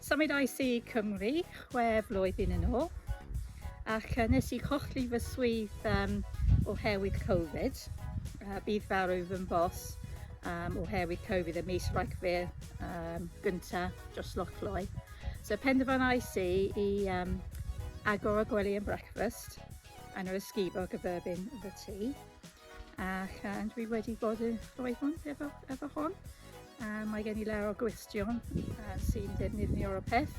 Symudais i Cymru 6 flwyddyn yn ôl ac nes i colli fy swydd oherwydd Covid. Bydd farw fy bos oherwydd Covid y mis Rhagfyr gyntaf dros Lochloi. So penderfynais i agor y gwely yn breakfast yn yr ysgubo gyferbyn y tŷ ac dwi wedi bod yn rhoi hwn efo hwn. Mae gen i lawer o gwestiwn sy'n defnyddio'r o peth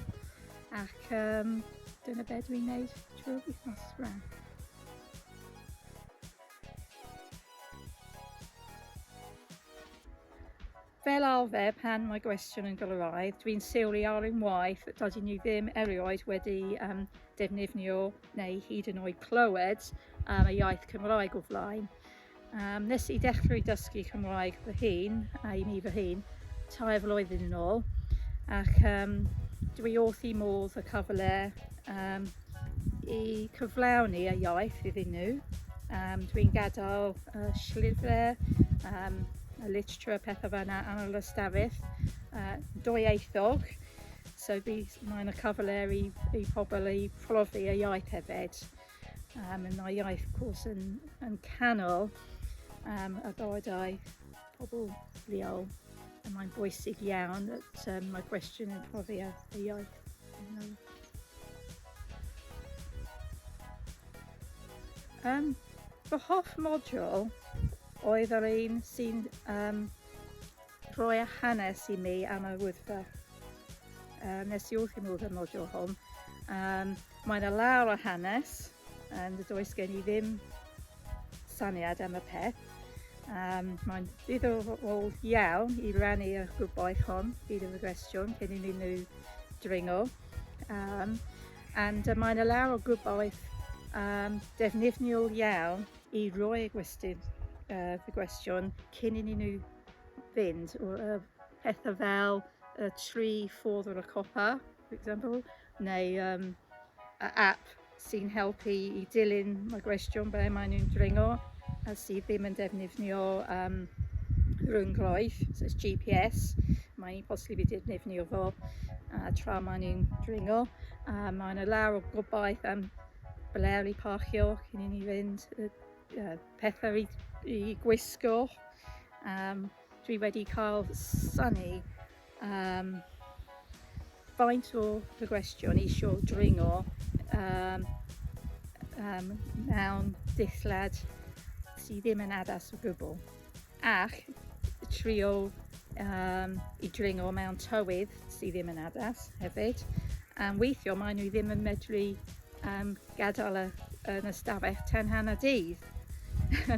ac dyna beth dwi'n gwneud trwy'r wythnos rhan. Fel arfer pan mae gwestiwn yn gyrraedd, dwi'n sylwi ar unwaith dydyn nhw ddim erioed wedi defnyddio neu hyd yn oed clywed y iaith Cymraeg o flaen. Nes i dechrau dysgu Cymraeg fy hun, i mi fy hun, 2 flwyddyn yn ôl ac dwi wrth i modd y cyfle i cyflawni y iaith iddyn nhw. Dwi'n gadael llyfrau, y literature, pethau fan'na ar y stafell, dwyieithog, so mae'n y cyfle i pobl i profi y iaith hefyd. Mae iaith, of course, yn canol y bywydau pobl lleol. Mae'n bwysig iawn that mae gwestiwn yn profi y iaith. Fy hoff modiwl oedd yr un sy'n rhoi y hanes i mi am y wyddfa. Nes i wrth i modd y modiwl hwn. Mae'n y lawr o hanes, does gen i ddim syniad am y peth. Mae'n ddiddorol iawn i rannu y gobaith hon gyda fy gwestiwn cyn i nhw dringo. Mae'n y lawr o gobaith defnyddiol iawn i roi y gwestiwn cyn i nhw fynd. Pethau fel y 3 ffordd o'r copa, for example, neu y app sy'n helpu i dilyn y gwestiwn ble maen nhw'n dringo a sydd ddim yn defnyddio rhwnggroedd, so it's GPS. Mae'n posib i defnyddio fo tra maen nhw'n dringo. Mae'n y lawr o gobaith am bler i parchio cyn i ni fynd, pethau i gwisgo. Dwi wedi cael synnu faint o fy gwestiwn eisiau dringo mewn dillad sydd ddim yn addas o gwbl ac trio i dringo mewn tywydd sydd ddim yn addas hefyd. Weithio maen nhw ddim yn medru gadael yn y stafell tan hanner dydd.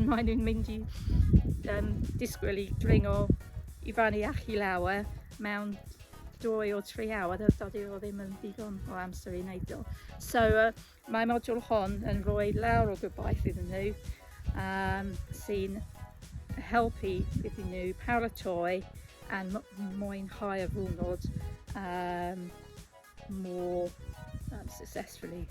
Maen nhw'n mynd i disgwyl i dringo i fyny ac i lawr mewn 2 or 3 awr. Dydy o ddim yn ddigon o amser i wneud o. So mae modiwl hon yn rhoi lawr o gobaith iddyn nhw sy'n helpu iddyn nhw paratoi a mwynhau y ddiwrnod more successfully.